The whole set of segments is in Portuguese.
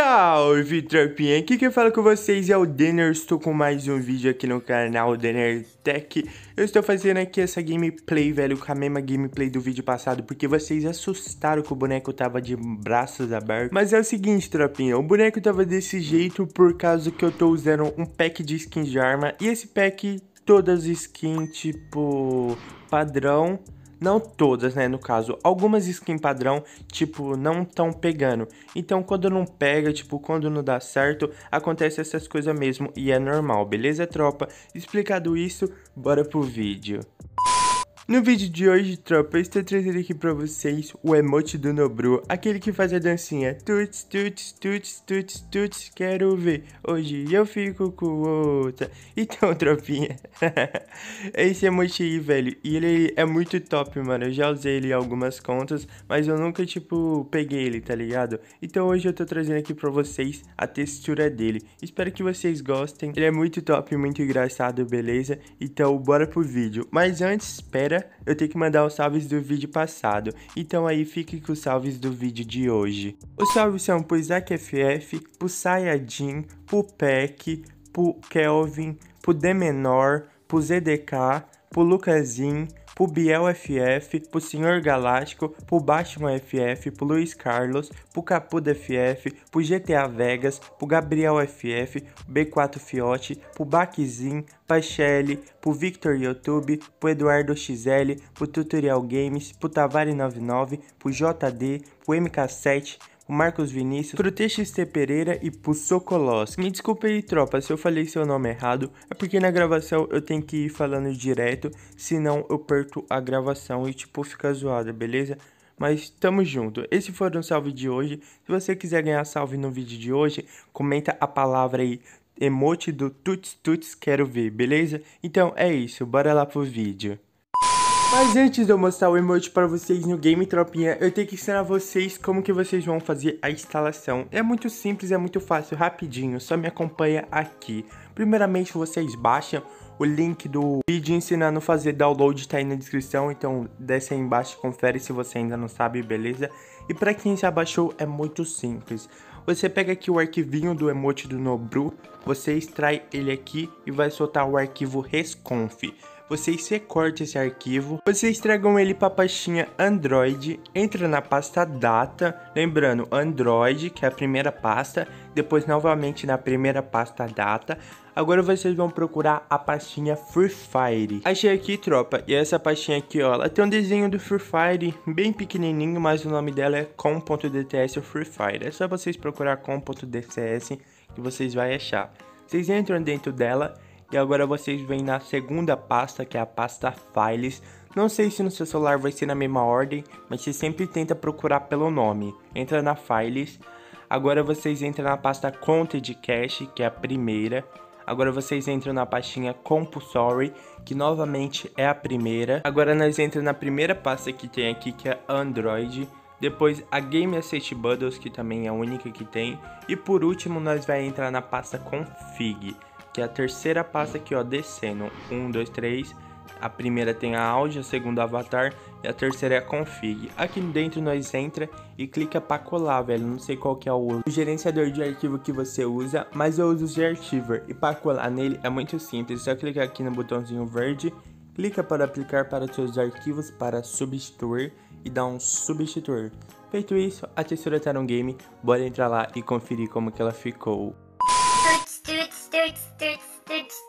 Salve, tropinha! Aqui quem fala com vocês é o Denner. Estou com mais um vídeo aqui no canal Denner Tech. Eu estou fazendo aqui essa gameplay, velho, com a mesma gameplay do vídeo passado, porque vocês assustaram que o boneco tava de braços abertos. Mas é o seguinte, tropinha, o boneco tava desse jeito por causa que eu tô usando um pack de skins de arma. E esse pack, todas as skins, tipo, padrão. Não todas, né, no caso, algumas skins padrão, tipo, não tão pegando. Então, quando não pega, tipo, quando não dá certo, acontece essas coisas mesmo e é normal, beleza, tropa? Explicado isso, bora pro vídeo. No vídeo de hoje, tropa, eu estou trazendo aqui pra vocês o emote do Nobru, aquele que faz a dancinha tuts, tuts, tuts, tuts, tuts, quero ver, hoje eu fico com outra. Então, tropinha, esse emote aí, velho, e ele é muito top, mano, eu já usei ele em algumas contas, mas eu nunca, tipo, peguei ele, tá ligado? Então hoje eu tô trazendo aqui pra vocês a textura dele, espero que vocês gostem, ele é muito top, muito engraçado, beleza? Então bora pro vídeo, mas antes, espera, eu tenho que mandar os salves do vídeo passado, então aí fique com os salves do vídeo de hoje. Os salves são pro Isaac FF, pro Sayajin, pro Peck, pro Kelvin, pro D Menor, pro ZDK, pro Lucasinho, pro Biel FF, pro Senhor Galáctico, pro Batman FF, pro Luiz Carlos, pro Capuda FF, pro GTA Vegas, pro Gabriel FF, B4 Fiote, pro Baquizin, pra Shelly, pro Victor YouTube, pro Eduardo XL, pro Tutorial Games, pro Tavari99, pro JD, pro MK7, o Marcos Vinícius, pro TXT Pereira e pro Sokolos. Me desculpa aí, tropa, se eu falei seu nome errado, é porque na gravação eu tenho que ir falando direto, senão eu perco a gravação e tipo fica zoada, beleza? Mas tamo junto, esse foi o salve de hoje. Se você quiser ganhar salve no vídeo de hoje, comenta a palavra aí, emote do tuts tuts quero ver, beleza? Então é isso, bora lá pro vídeo. Mas antes de eu mostrar o emote para vocês no game, tropinha, eu tenho que ensinar vocês como que vocês vão fazer a instalação. É muito simples, é muito fácil, rapidinho, só me acompanha aqui. Primeiramente, vocês baixam o link do vídeo ensinando a fazer download, tá aí na descrição, então desce aí embaixo e confere se você ainda não sabe, beleza? E para quem já baixou, é muito simples. Você pega aqui o arquivinho do emote do Nobru, você extrai ele aqui e vai soltar o arquivo resconf. Vocês recortam esse arquivo, vocês tragam ele para a pastinha Android, entra na pasta Data, lembrando Android, que é a primeira pasta, depois novamente na primeira pasta Data. Agora vocês vão procurar a pastinha Free Fire. Achei aqui, tropa, e essa pastinha aqui, ó, ela tem um desenho do Free Fire bem pequenininho, mas o nome dela é com.dts Free Fire. É só vocês procurar com.dts que vocês vão achar. Vocês entram dentro dela. E agora vocês vêm na segunda pasta, que é a pasta Files. Não sei se no seu celular vai ser na mesma ordem, mas você sempre tenta procurar pelo nome. Entra na Files. Agora vocês entram na pasta Content Cache, que é a primeira. Agora vocês entram na pastinha Compulsory, que novamente é a primeira. Agora nós entramos na primeira pasta que tem aqui, que é Android. Depois a Game Asset Bundles, que também é a única que tem. E por último nós vai entrar na pasta Config, que é a terceira pasta aqui, ó, descendo, 1, 2, 3, a primeira tem a áudio, a segunda avatar, e a terceira é a config. Aqui dentro nós entra e clica para colar, velho, não sei qual que é o gerenciador de arquivo que você usa, mas eu uso o Zarchiver, e para colar nele é muito simples, só clicar aqui no botãozinho verde, clica para aplicar para seus arquivos para substituir, e dar um substituir. Feito isso, a textura tá no game, bora entrar lá e conferir como que ela ficou.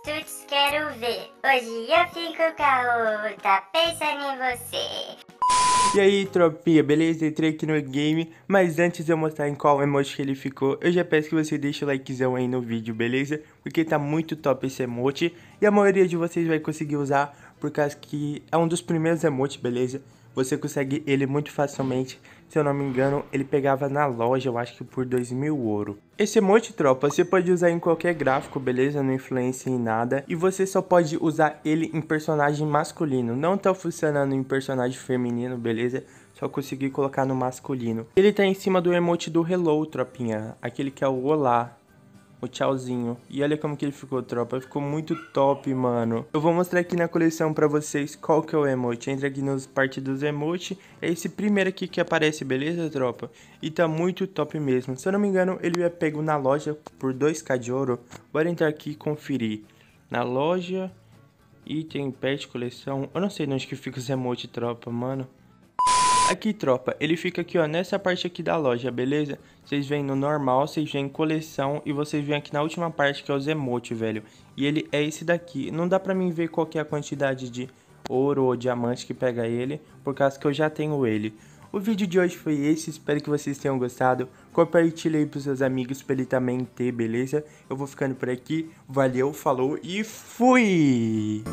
Tuts, quero ver. Hoje eu fico com a outra, pensando em você. E aí, tropinha, beleza? Entrei aqui no game, mas antes de eu mostrar em qual emote que ele ficou, eu já peço que você deixe o likezão aí no vídeo, beleza? Porque tá muito top esse emote, e a maioria de vocês vai conseguir usar, por causa que é um dos primeiros emotes, beleza? Você consegue ele muito facilmente, se eu não me engano, ele pegava na loja, eu acho que por 2.000 ouro. Esse emote, tropa, você pode usar em qualquer gráfico, beleza? Não influencia em nada. E você só pode usar ele em personagem masculino. Não tá funcionando em personagem feminino, beleza? Só consegui colocar no masculino. Ele tá em cima do emote do Hello, tropinha. Aquele que é o Olá. o tchauzinho. E olha como que ele ficou, tropa. Ficou muito top, mano. Eu vou mostrar aqui na coleção pra vocês qual que é o emote. Entra aqui nos parte dos emotes. É esse primeiro aqui que aparece, beleza, tropa? E tá muito top mesmo. Se eu não me engano, ele é pego na loja por 2k de ouro. Bora entrar aqui e conferir. Na loja, item, pet, coleção. Eu não sei onde que fica os emotes, tropa, mano. Aqui, tropa, ele fica aqui, ó, nessa parte aqui da loja, beleza? Vocês vêm no normal, vocês vêm em coleção e vocês vêm aqui na última parte que é os emotes, velho. E ele é esse daqui. Não dá pra mim ver qual que é a quantidade de ouro ou diamante que pega ele, por causa que eu já tenho ele. O vídeo de hoje foi esse, espero que vocês tenham gostado. Compartilhe aí pros seus amigos pra ele também ter, beleza? Eu vou ficando por aqui, valeu, falou e fui!